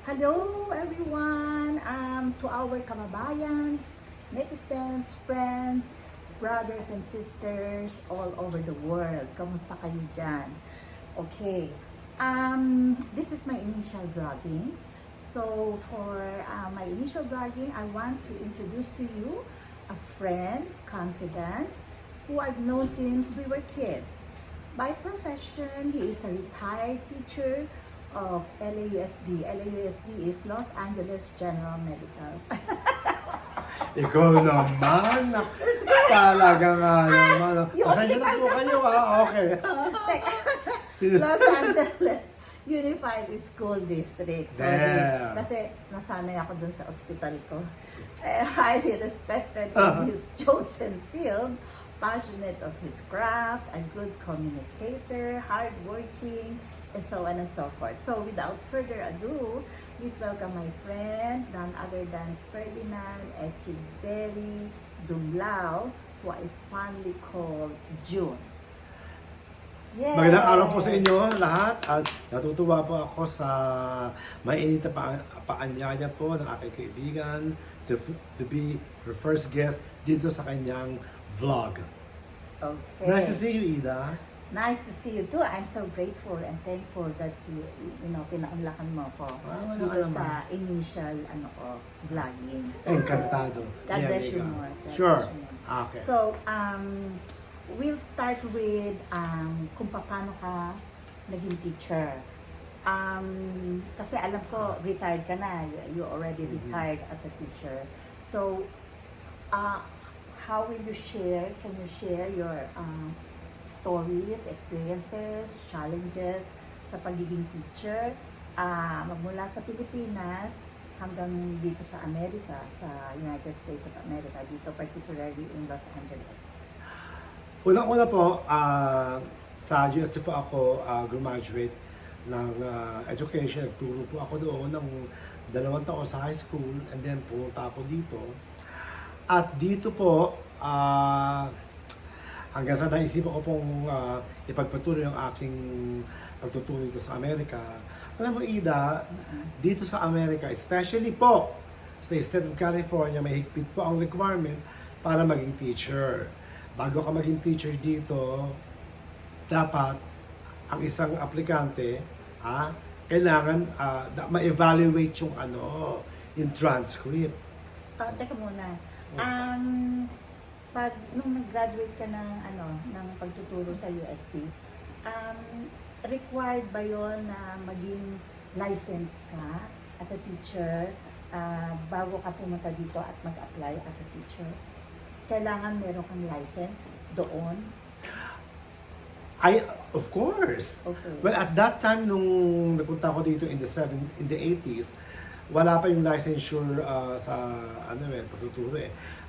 Hello everyone, to our kababayans, netizens, friends, brothers and sisters all over the world. Kamusta kayo dyan? Okay, this is my initial vlogging. So for my initial vlogging, I want to introduce to you a friend, confidant, who I've known since we were kids. By profession, he is a retired teacher of LAUSD. LAUSD is Los Angeles General Medical. Ikaw naman. Talaga nga naman. Pasensya na po kayo Okay. Los Angeles Unified School District. Sorry. There. Kasi nasanay ako dun sa ospital ko. Highly respected in his chosen field, passionate of his craft, a good communicator, hardworking, and so on and so forth. So without further ado, please welcome my friend, none other than Ferdinand Echeverry Dumlao, who I fondly call June. Yes. Magandang araw po sa inyo lahat at natutuwa po ako sa mainit na paanyaya po ng aking kaibigan to be her first guest dito sa kanyang vlog. Okay. Nice to see you, Ida. Nice to see you too. I'm so grateful and thankful that you pinaunlakan mo ko Wala dito ka sa initial vlogging. Encantado. God Yan, bless you ikaw. more. God Sure. bless you more. Okay. So, we'll start with kung paano ka naging teacher. Kasi alam ko, retired ka na. You already retired as a teacher. So, how will you share? Can you share your stories, experiences, challenges sa pagiging teacher magmula sa Pilipinas hanggang dito sa Amerika, sa United States of America, dito particularly in Los Angeles? Unang-una po, sa UST po ako graduate ng education. Turo po ako doon ng 2 taon sa high school and then pumunta ako dito. At dito po, hanggang sa naisipan ko pong ipagpatuloy ang aking pagtuturo dito sa Amerika. Alam mo, Ida, dito sa Amerika, especially po sa State of California, may higpit po ang requirement para maging teacher. Bago ka maging teacher dito, dapat ang isang aplikante, kailangan ma-evaluate yung transcript. Teka muna. Nung nag-graduate ka ng pagtuturo sa UST, required ba yon na maging license ka as a teacher bago ka pumunta dito at mag-apply as a teacher? Kailangan meron kang license doon? Of course. Okay. Well, at that time, nung napunta ako dito in the 80s, wala pa yung licensure sa pagtuturo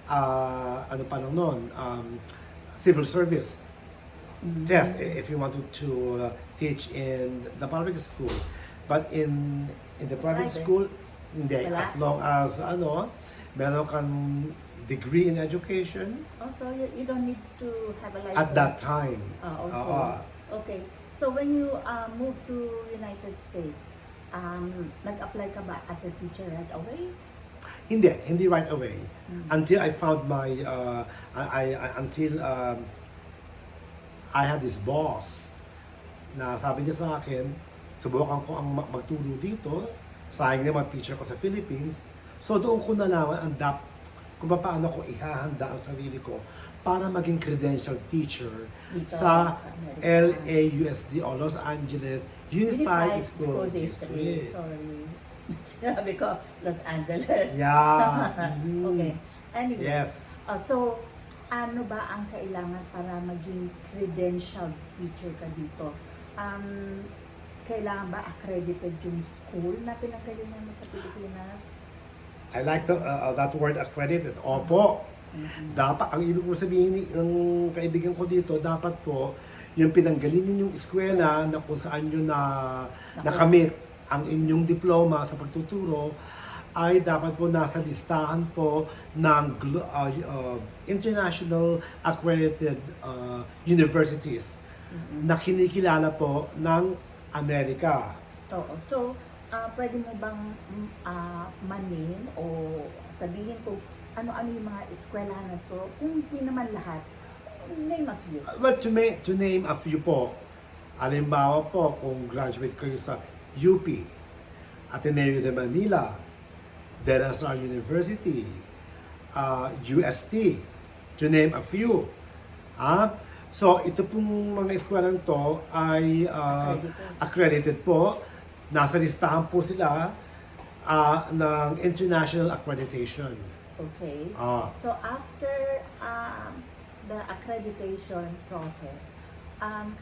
pa lang noon, civil service test if you wanted to teach in the public school. But in the private school, hindi. Wala? As long as meron kang degree in education Oh, so you don't need to have a license? at that time. Okay. Okay. So when you moved to United States, nag-apply ka ba as a teacher right away? Hindi right away. Until I found my I had this boss na sabi niya sa akin, subukan ko ang magturo dito. Sayang naman teacher ko sa Philippines. So doon ko nalaman kung paano ko ihahanda ang sarili ko para maging credential teacher Dito, sa Amerika. LAUSD o Los Angeles Unified School District. District. Sorry. Sinabi ko, Los Angeles. Yeah. Okay. Anyway. Yes. So, ano ba ang kailangan para maging credentialed teacher ka dito? Kailangan ba accredited yung school na pinagalingan mo sa Pilipinas? I like that word accredited. Opo. Dapat, ang ibig ko sabihin ng kaibigan ko dito, dapat po, yung pinanggalingan yung eskwela na kung saan nyo nakamit ang inyong diploma sa pagtuturo, ay dapat po nasa listahan po ng international accredited universities na kinikilala po ng Amerika. Oo. So, pwede mo bang manin o sabihin kung ano-ano yung mga eskwelahan na to? Kung hindi naman lahat, name a few. Well, to name a few po, halimbawa po, kung graduate kayo sa UP, Ateneo de Manila, De La Salle University, UST, to name a few. So, ito pong mga eskwelahan to ay accredited po. Nasa listahan po sila ng international accreditation. Okay. Ah. So after the accreditation process,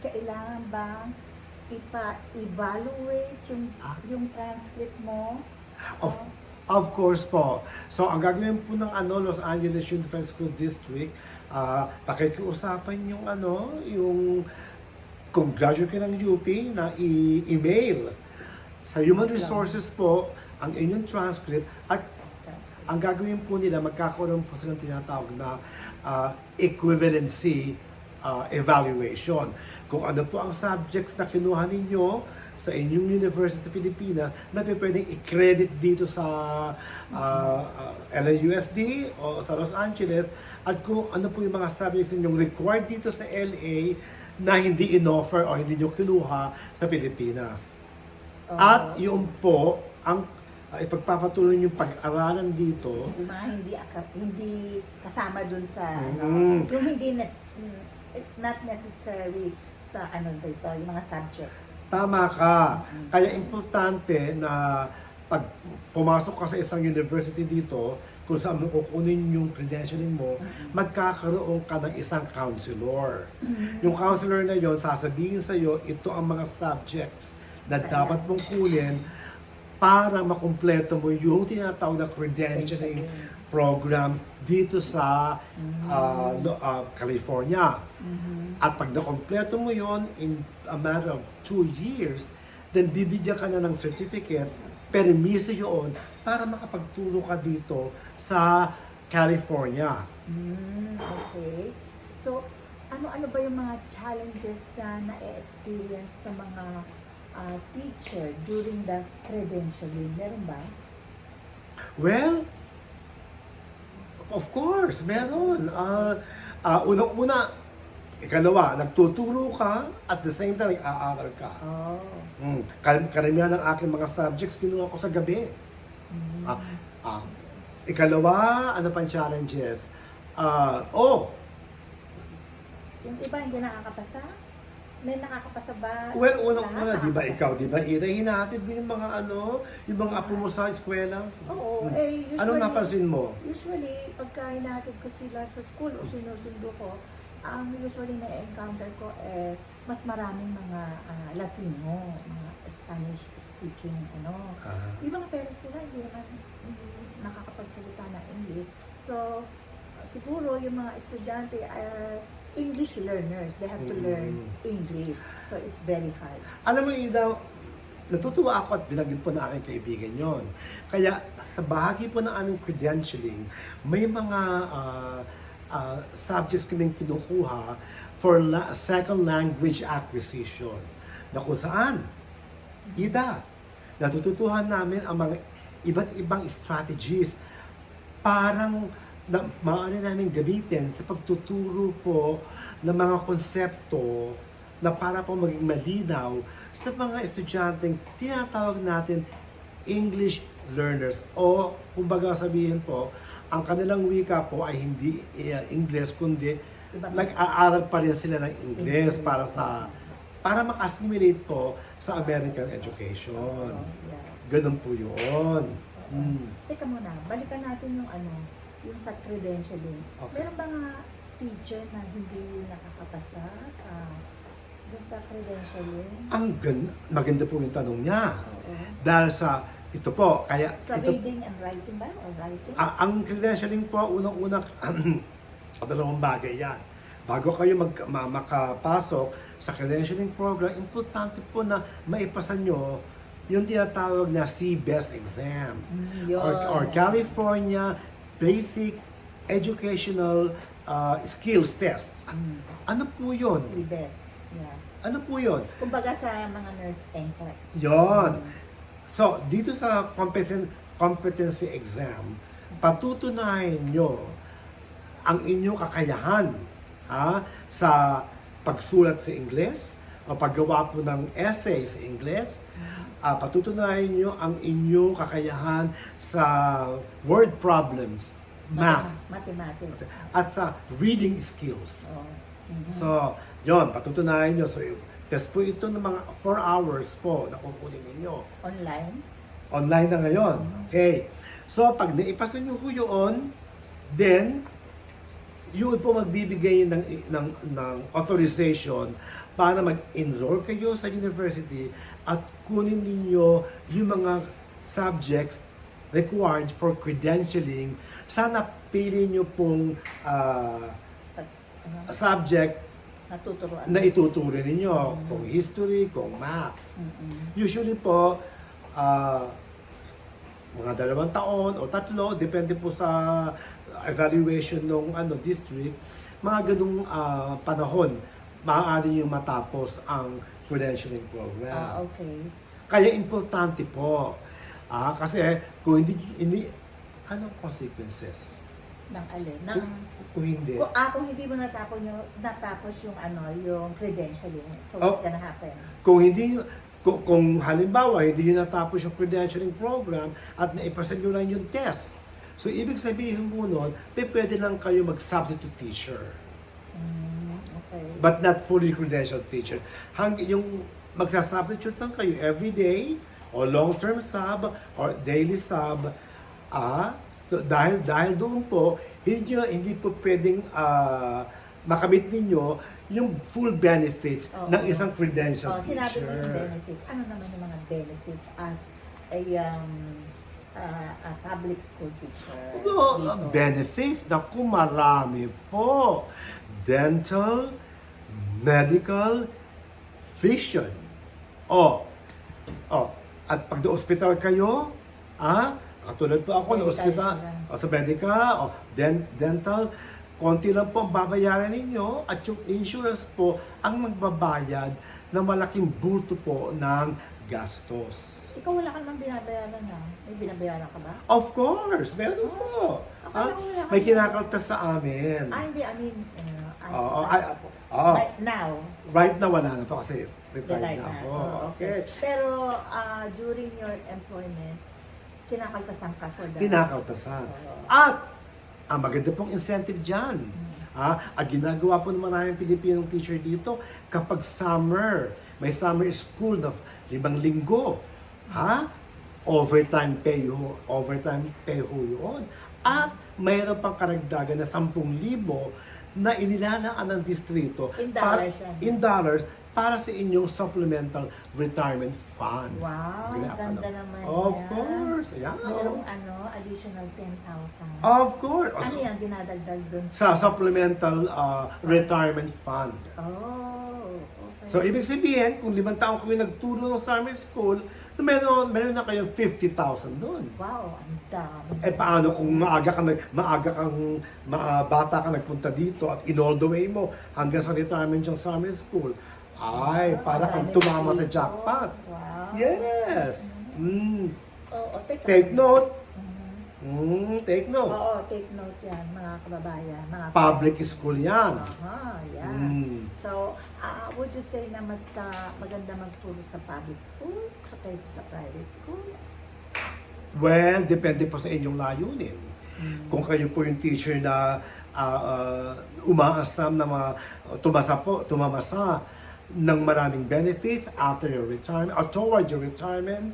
kailangan bang ipa-evaluate yung transcript mo? Of course po. So, ang gagawin po ng Los Angeles Unified School District, pakikiusapan yung yung kung graduate ka ng UP na email sa Human Resources po ang inyong transcript at ang gagawin po nila, magkakaroon po silang tinatawag na equivalency evaluation. Kung ano po ang subjects na kinuha ninyo sa inyong university sa Pilipinas na pwedeng i-credit dito sa LAUSD o sa Los Angeles at kung ano po yung mga subjects ninyong required dito sa LA na hindi in-offer o hindi nyo kinuha sa Pilipinas. At yung po, ang ipagpapatuloy yung pag-aralan dito. Yung mga hindi kasama dun sa yung hindi not necessary sa dito, yung mga subjects. Tama ka. Kaya importante na pag pumasok ka sa isang university dito, kung saan mo kukunin yung credentialing mo, magkakaroon ka ng isang counselor. Yung counselor na yon sasabihin sa iyo, ito ang mga subjects na dapat mong kunin para makumpleto mo yung tinatawag na credentialing program dito sa California. At pag nakompleto mo yon in a matter of 2 years, then bibigyan ka na ng certificate, permiso yun para makapagturo ka dito sa California. Okay. So, ano-ano ba yung mga challenges na na-experience ng mga teacher during the credentialing? Meron ba? Well, of course, meron. Unang-una, ikalawa, nagtuturo ka at the same time nag-aaral ka. Karamihan ng aking mga subjects kinuha ko sa gabi. Ikalawa, ano pang challenges? Yung iba hindi nakakapasa? May nakakapasa ba? Well, unang-una, di ba ikaw, di ba, Ida, hinatid mo yung mga yung mga apo mo sa eskwela? Oo, usually, Anong napansin mo? Usually, pagka hinatid ko sila sa school o sinusundo ko, ang usually na-encounter ko is mas maraming mga Latino, mga Spanish speaking, Yung mga parents nila hindi naman nakakapagsalita ng English. So, siguro yung mga estudyante are English learners. They have to learn English. So, it's very hard. Alam mo, Ida, natutuwa ako at binanggit po na aking kaibigan yon. Kaya sa bahagi po ng aming credentialing, may mga subjects kaming kinukuha for second language acquisition. Na kung saan, Ida, natututuhan namin ang mga iba't ibang strategies parang na maaari namin gamitin sa pagtuturo po ng mga konsepto na para po maging malinaw sa mga estudyanteng tinatawag natin English learners o kumbaga sabihin po, ang kanilang wika po ay hindi English kundi nag-aaral pa rin sila ng English para maka-assimilate po sa American education. Ganun po yun. Teka muna, balikan natin yung sa credentialing. Okay. Meron ba nga teacher na hindi nakakapasa sa credentialing? Maganda po yung tanong niya. Oo. Dahil sa ito po, kaya Sa reading and writing ba? Or writing? ang credentialing po, unang-una, dalawang bagay yan. Bago kayo makapasok sa credentialing program, importante po na maipasa nyo yung tinatawag na CBEST exam. Or California Basic Educational Skills Test. Ano po yun? CBEST. Yeah. Ano po yun? Kumbaga sa mga nurse NCLEX. Yon. So, dito sa competency exam, patutunayan nyo ang inyong kakayahan sa pagsulat sa Ingles o paggawa po ng essay sa Ingles. Patutunayan nyo ang inyong kakayahan sa word problems, math, Mathematics. at sa reading skills. Oh. So, yon, patutunayan nyo. So, test po ito ng mga 4 hours po na kukunin ninyo. Online? Online na ngayon. Okay. So, pag naipasa nyo po yun, then, yun po magbibigay ng authorization para mag-enroll kayo sa university at kunin ninyo yung mga subjects required for credentialing. Sana pili nyo pong subject Natuturuan. na ituturo ninyo, kung history, kung math. Usually po, mga 2 taon o 3, depende po sa evaluation ng district, mga ganung panahon, maaari yung matapos ang credentialing program. Okay. Kaya importante po, kasi kung hindi, anong consequences? Ng alin? Kung hindi, Kung hindi mo natapos yung yung credentialing, so what's gonna happen? kung halimbawa, hindi nyo natapos yung credentialing program at naipresent nyo lang yung test. So, ibig sabihin mo nun, pwede lang kayo mag-substitute teacher. Okay. But not fully credentialed teacher. Yung magsasubstitute lang kayo every day, or long-term sub, or daily sub. So, dahil doon po, hindi po pwedeng makamit ninyo yung full benefits ng isang credentialed Sinabi teacher. mo yung benefits. Ano naman yung mga benefits as a public school teacher? dito? Benefits, naku, marami po. Dental, medical, vision. At pag na-hospital kayo, katulad po ako, Medical na-hospital, insurance. sa medical, dental, konti lang po ang babayaran ninyo at yung insurance po ang magbabayad ng malaking bulto po ng gastos. Ikaw wala ka namang binabayaran na. May binabayaran ka ba? Of course, meron po. Akala ko wala ka May na. kinakaltas sa amin. Hindi, I mean, Oo. now, Right na wala na po kasi retired retired na na. ako. Okay. Pero during your employment, kinakaltasan ka for the... Kinakaltasan. Oo. At ang maganda pong incentive dyan. At ginagawa po ng maraming Pilipinong teacher dito, kapag summer, may summer school na 5 linggo. Overtime pay ho yun. At mayroon pang karagdagan na 10,000 na inilalaan ng distrito In dollars yan. in dollars para sa inyong supplemental retirement fund. Wow, ganda naman Of yan. course. Yeah. Merong additional 10,000. Of course. Ano yan, dinadagdag dun Sa supplemental retirement fund. okay. So, ibig sabihin, kung 5 taon kayo nagturo ng summer school, meron na kayong 50,000 doon. Wow, ang dami. Paano kung bata ka nagpunta dito at in all the way mo hanggang sa retirement yung summer school, para kang Maraming tumama sa people. jackpot. Wow. Yes. Teka. Take note. Take note. Oo, take note yan, mga kababayan. Mga Public friends. school yan. Yeah. So, would you say na mas maganda magturo sa public school kaysa sa private school? Well, depende po sa inyong layunin. Kung kayo po yung teacher na umaasam na tumamasa ng maraming benefits after your retirement or toward your retirement,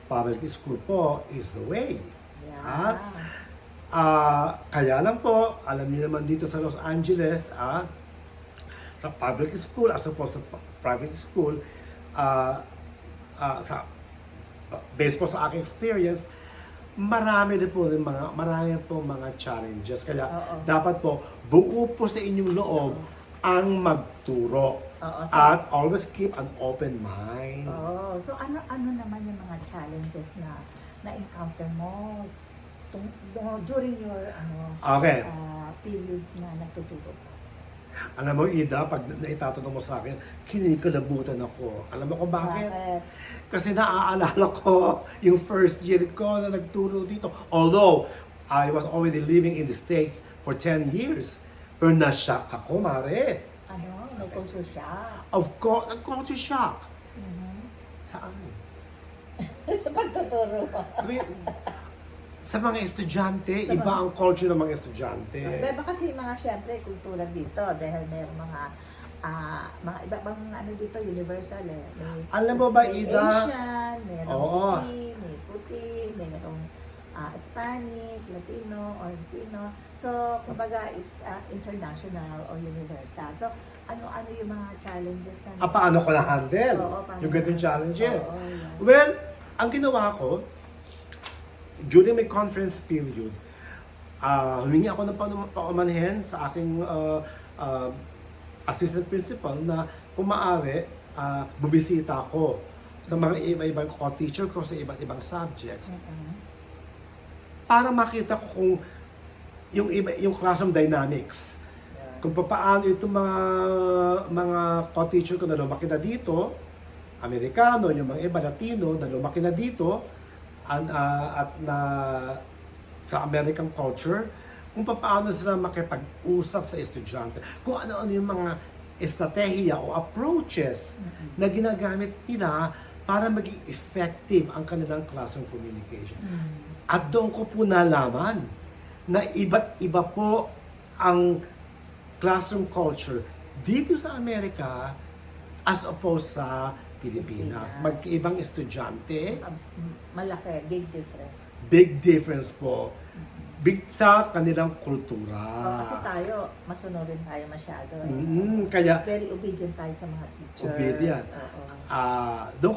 public school po is the way. Yeah. Kaya lang po, alam niyo naman dito sa Los Angeles, sa public school as opposed to private school, based po sa aking experience, marami po mga challenges. Kaya dapat po, buo po sa inyong loob ang magturo. So, At always keep an open mind. so ano naman yung mga challenges na encounter mo during your Okay. period na nagtuturo ka? Alam mo, Ida, pag naitatanong mo sa akin, kinikalabutan ako. Alam mo kung bakit? Bakit? Kasi naaalala ko yung first year ko na nagturo dito. Although, I was already living in the States for 10 years. Pero na-shock ako, Mare. Ano? Nag-culture shock. Of course, nag-culture shock. Mhm. Saan? Sa pagtuturo mo. Sabi, sa mga estudyante, Sa iba mga- ang culture ng mga estudyante. Diba kasi mga syempre kultura dito dahil mayroong mga iba bang ano dito universal eh. May, Alam mo ba, may Ida? Asian, mayroong Oo. may puti, mayroong Hispanic, Latino, or Latino. So, kumbaga, it's international or universal. So, ano yung mga challenges na Paano ko na-handle? Oo, paano Yung ganitong na- challenges. Oo, yeah. Well, ang ginawa ko, during my conference period, humingi ako ng paumanhin sa aking assistant principal na kung maaari, bubisita ako sa mga iba-ibang co-teacher ko sa iba't ibang subjects Mhm. para makita ko kung yung classroom dynamics. Yeah. Kung paano itong mga co-teacher ko na lumaki na dito, Amerikano, yung mga iba Latino na lumaki na dito, at na sa American culture, kung paano sila makipag-usap sa estudyante, kung ano-ano yung mga estratehiya o approaches na ginagamit nila para maging effective ang kanilang classroom communication. At doon ko po nalaman na iba't iba po ang classroom culture dito sa Amerika as opposed sa Pilipinas. Magkaibang estudyante, Malaki, big difference. big difference po. Big sa kanilang kultura. Kasi tayo, masunurin tayo masyado. Kaya Very obedient tayo sa mga teachers. Obedient. Oo. doon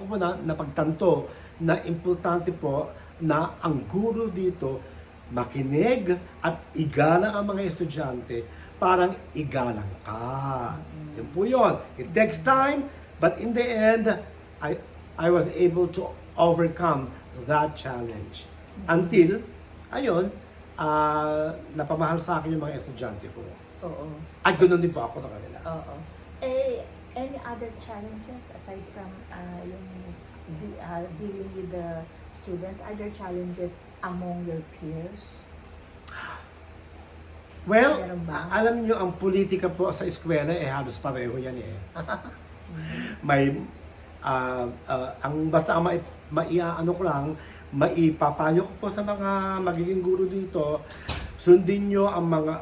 ko po na napagtanto na importante po na ang guro dito makinig at igalang ang mga estudyante, parang igalang ka. Yun po yun. It takes time, but in the end, I was able to overcome that challenge. Until, ayun, napamahal sa akin yung mga estudyante ko. Oo. At ganoon din po ako sa kanila. Oo. Any other challenges aside from yung dealing with the students? Are there challenges among your peers? Well, Meron ba? alam niyo ang politika po sa eskwela halos pareho yan eh. May ang basta ang maiaano ko lang, maipapayo ko po sa mga magiging guro dito, sundin niyo ang mga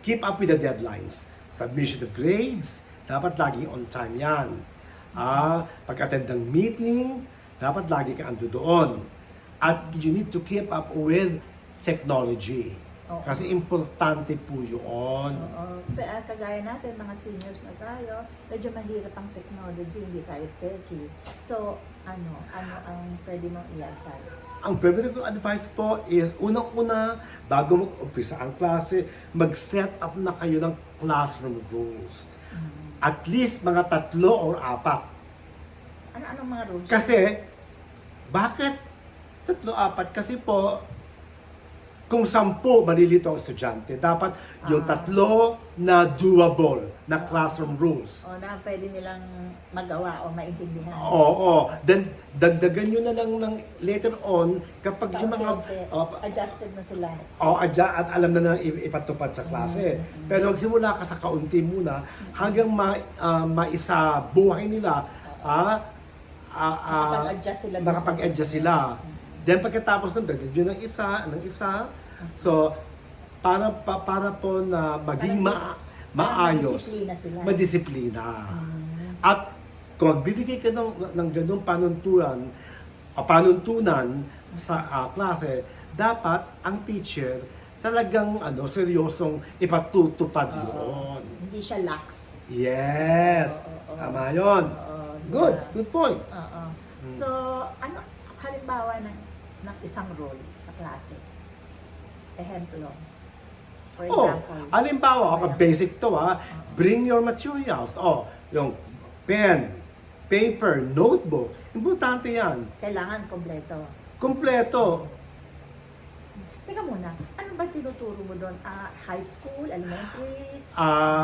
keep up with the deadlines. Submission of grades, dapat laging on time yan. Pag-attend ng meeting, dapat lagi ka ando doon. At you need to keep up with technology. Oo. Kasi importante po yun. Oo. Kagaya natin, mga seniors na tayo, medyo mahirap ang technology, hindi tayo techie. So, ano ang pwede mong i-advise? Ang pwede kong advice po is, unang-una, bago mag-umpisa ang klase, mag-set up na kayo ng classroom rules. At least mga 3 or 4. Anong mga rules? Kasi, bakit 3-4? Kasi po, kung 10 malilito ang estudyante, dapat yung 3 na doable na classroom rules. O na pwede nilang magawa o maintindihan. Oo. Then, dagdagan nyo na lang ng later on kapag yung mga... Adjusted na sila. At alam na ipatupad sa klase. Pero magsimula ka sa kaunti muna hanggang maisa buhay nila, Makapag-adjust sila. makapag-adjust sila. Then pagkatapos ng dagdag yun ng isa. So, para po na maging maayos. Madisiplina sila. Madisiplina. At kung magbibigay ka ng ganung panuntunan sa klase, dapat ang teacher talagang seryosong ipatutupad yun. Hindi siya lax. Yes. Oo. Tama yun. Oo. Good. Good point. Oo. So, halimbawa ng isang role sa klase? Ehemplo. For example. Halimbawa, basic to bring your materials. Yung pen, paper, notebook. Importante yan. Kailangan kompleto. Kompleto. Teka muna, ano ba tinuturo mo doon? High school, elementary?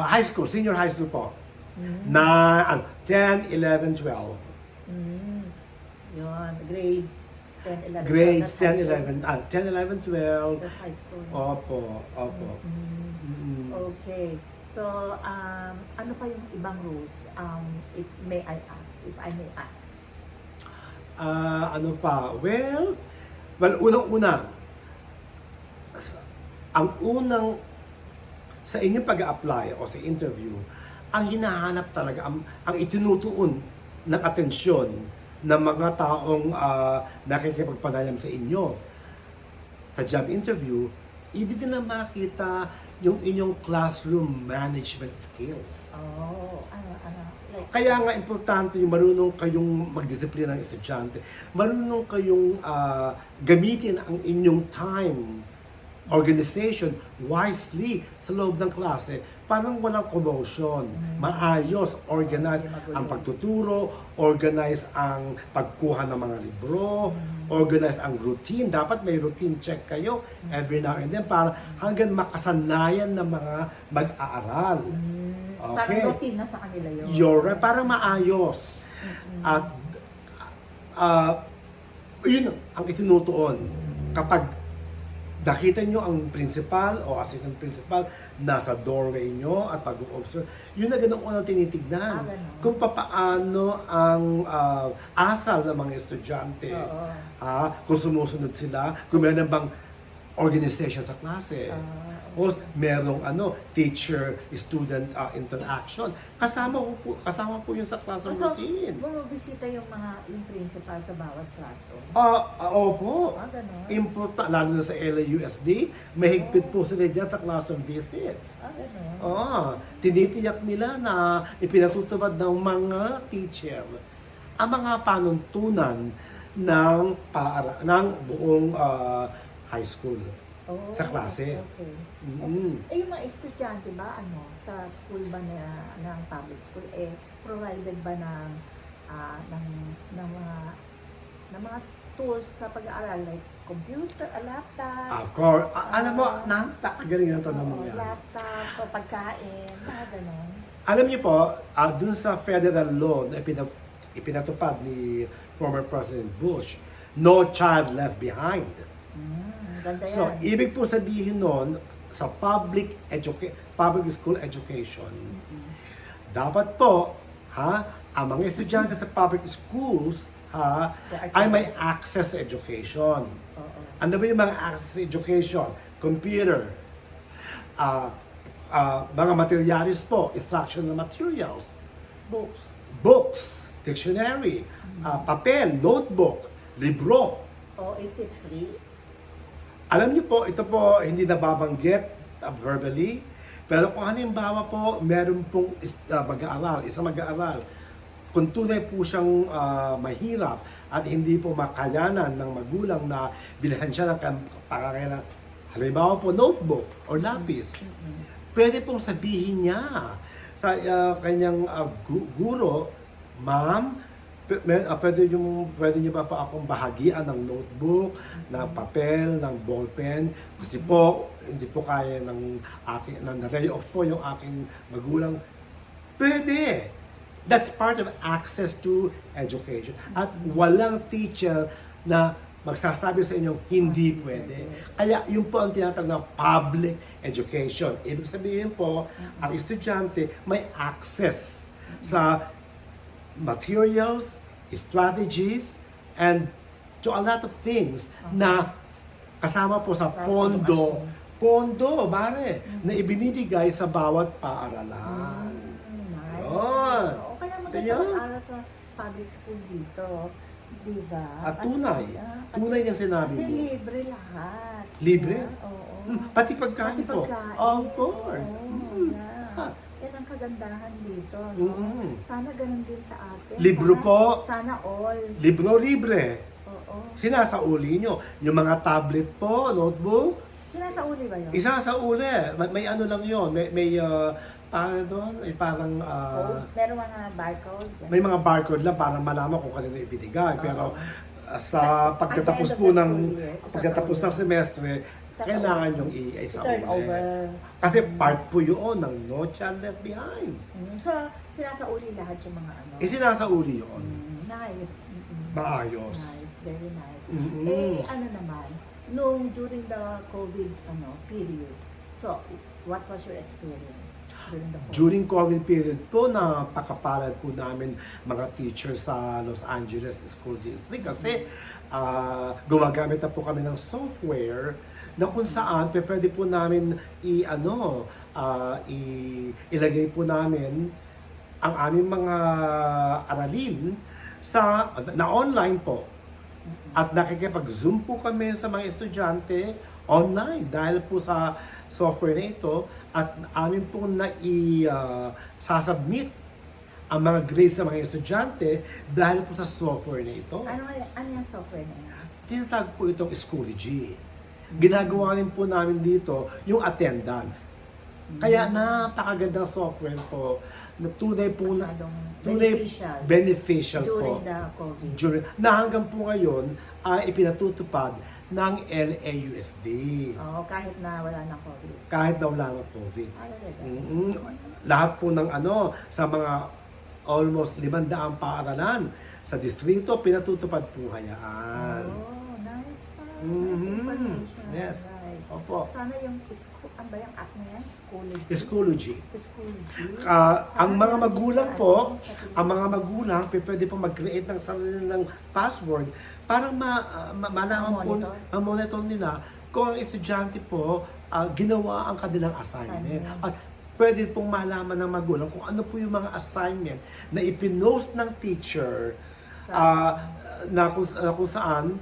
High school, senior high school po. Mm. Na 10, 11, 12. Mm. Yun, grades 10, 11. Grades That's high 10, 11, 10, 11, 12. That's high school. Opo, opo. Mm. Mm. Okay. So, ano pa yung ibang rules? If may I ask, if I may ask. Ano pa? Well, unang-una, ang unang sa inyong pag-apply o sa interview, ang hinahanap talaga, ang itinutuon ng atensyon ng mga taong nakikipagpanayam sa inyo sa job interview, ibig na makita yung inyong classroom management skills. Oh, ano, like, Kaya nga importante yung marunong kayong magdisiplina ng estudyante. Marunong kayong gamitin ang inyong time, organization, wisely sa loob ng klase. Parang walang commotion. Maayos, organize ang pagtuturo, organize ang pagkuha ng mga libro, organize ang routine. Dapat may routine check kayo every now and then para hanggang makasanayan ng mga mag-aaral. parang routine na sa kanila yun. You're right. Parang maayos. At yun ang itinutuon. Kapag nakita nyo ang principal o assistant principal nasa doorway nyo at pag-observe, yun na ganun unang tinitignan. Ganun. Kung papaano ang asal ng mga estudyante. Oo. Kung sumusunod sila, kung meron bang organization sa klase. O merong teacher-student interaction. Kasama po yun sa classroom So, routine. bumibisita yung principal sa bawat classroom. Opo. Ganon. Important, lalo na sa LAUSD, mahigpit po sila dyan sa classroom visits. Ganon. Tinitiyak nila na ipinatutupad ng mga teacher ang mga panuntunan ng buong high school sa klase. Okay. Mm. Yung mga estudyante ba, sa school ba ng public school, provided ba ng mga tools sa pag-aaral, like computer, laptop? Of course. Alam mo, napakagaling na tanong mo yan. Laptop, so pagkain, mga ganon. Alam niyo po, dun sa federal law na ipinatupad ni former President Bush, no child left behind. Ganda yan. So, ibig po sabihin nun, sa public school education, dapat po, ang mga estudyante sa public schools, ay may access to education. Ano ba yung mga access to education? Computer, mga materials po, instructional materials, books, dictionary, papel, notebook, libro. Is it free? Alam niyo po, ito po hindi nababanggit verbally, pero kung halimbawa po, meron pong isang mag-aaral, kung tunay po siyang mahirap at hindi po makayanan ng magulang na bilhan siya ng pangangailangan, halimbawa po notebook or lapis, pwede pong sabihin niya sa kanyang guro, ma'am, pwede niyo ba akong bahagian ng notebook, ng papel, ng ballpen, kasi po hindi po kaya ng lay off po yung aking magulang. Pwede. That's part of access to education. At walang teacher na magsasabi sa inyo hindi pwede. Kaya yun po ang tinatawag na public education. Ibig sabihin po, ang estudyante may access sa materials, strategies, and to a lot of things na kasama po sa pondo, na ibinibigay sa bawat paaralan. Nice. Yun. Kaya maganda Ganyan. mag-aral sa public school dito. Diba? At tunay. Tunay yung sinabi Kasi mo. libre lahat. Libre? Oo. Pati pagkain po. Of course. Yeah. Yan ang kagandahan dito. No? Sana ganun din sa atin. Libro Sana- po. Sana all. Libro libre. Oo. Sinasauli nyo. Yung mga tablet po, notebook, Sinasauli ba yun? isasauli. May ano lang yun. May parang doon, parang Meron mga barcode. may mga barcode lang para malaman kung kanino ibinigay. Pero sa At pagkatapos the end of po the ng school year, pagkatapos ng semestre, Sa kailangan uli. yung i-isa turn over. Kasi part po yun ng No Child Left Behind. So, sinasauli lahat yung mga ano. Isinasauli yun. Nice. Maayos. Nice, very nice. Mm-mm. Eh, ano naman, during the COVID period, so, what was your experience during the COVID? During COVID period po, napakapalad po namin mga teachers sa Los Angeles School District kasi gumagamit na po kami ng software na kung saan pwede po namin ilagay po namin ang aming mga aralin na online po. At nakikipag-zoom po kami sa mga estudyante online dahil po sa software na ito at amin po sasubmit ang mga grades sa mga estudyante dahil po sa software na ito. Ano yung software na yan? Tinatawag po itong Schoology. Ginagawa rin po namin dito yung attendance. Kaya napakagandang software po na tunay po na beneficial during po. the COVID. Na hanggang po ngayon ay ipinatutupad ng LAUSD. Oo, kahit na wala ng COVID. Kahit na wala ng COVID. Talaga. Lahat po ng sa mga almost 500 paaralan sa distrito, pinatutupad po hayaan. Oh, nice. Nice information. Yes. Right. Opo. Sana yung ano ba yung app na yan? Schoology. Schoology. Schoology. Ang mga magulang po, sa pwede po mag-create ng sarili ng password para malaman po, monitor nila kung ang estudyante po ginawa ang kanilang assignment. At pwede pong malaman ng magulang kung ano po yung mga assignment na ipinost ng teacher na kung saan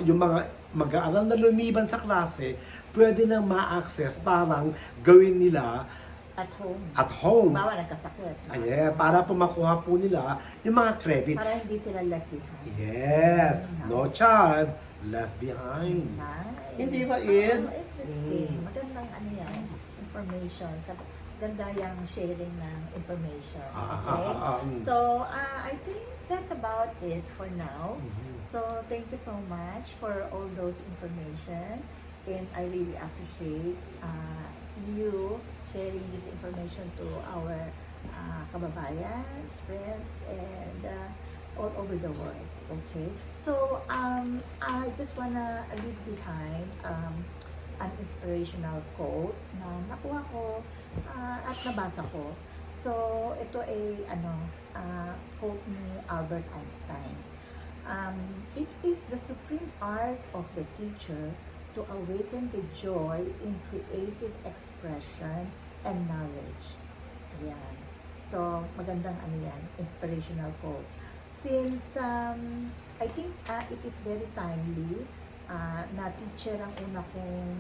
yung mga mag-aaral na lumiban sa klase, pwede nang ma-access parang gawin nila at home. Bawa nagkasakit. Para po makuha po nila yung mga credits. Para hindi sila left behind. Yes. No child left behind. Nice. Hindi ba, Ed? Interesting. Magandang information. Ganda yung sharing ng information. Okay? So, I think that's about it for now. So, thank you so much for all those information. And I really appreciate you sharing this information to our kababayans, friends, and all over the world. Okay? So, I just wanna leave behind an inspirational quote na nakuha ko at nabasa ko. So, ito ay quote ni Albert Einstein. It is the supreme art of the teacher to awaken the joy in creative expression and knowledge. Ayan. So, magandang inspirational quote. Since, I think it is very timely na teacher ang una kong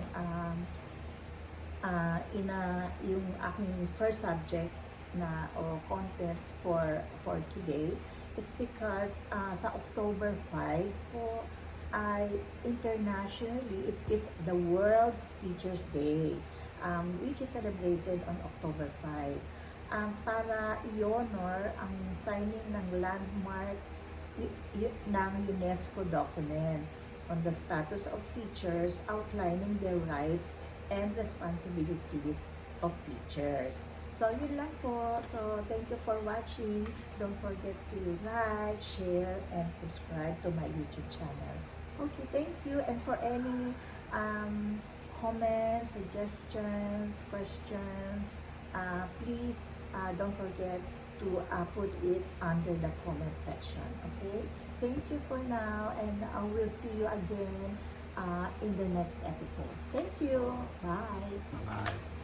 yung aking first subject na o content for today. It's because sa October 5 po ay internationally it is the World's Teachers Day, which is celebrated on October 5. Para i-honor ang signing ng landmark ng UNESCO document on the status of teachers outlining their rights and responsibilities of teachers. So, yun lang po. So, thank you for watching. Don't forget to like, share, and subscribe to my YouTube channel. Okay, thank you. And for any comments, suggestions, questions, please don't forget to put it under the comment section. Okay? Thank you for now, and I will see you again in the next episodes. Thank you. Bye. Bye-bye.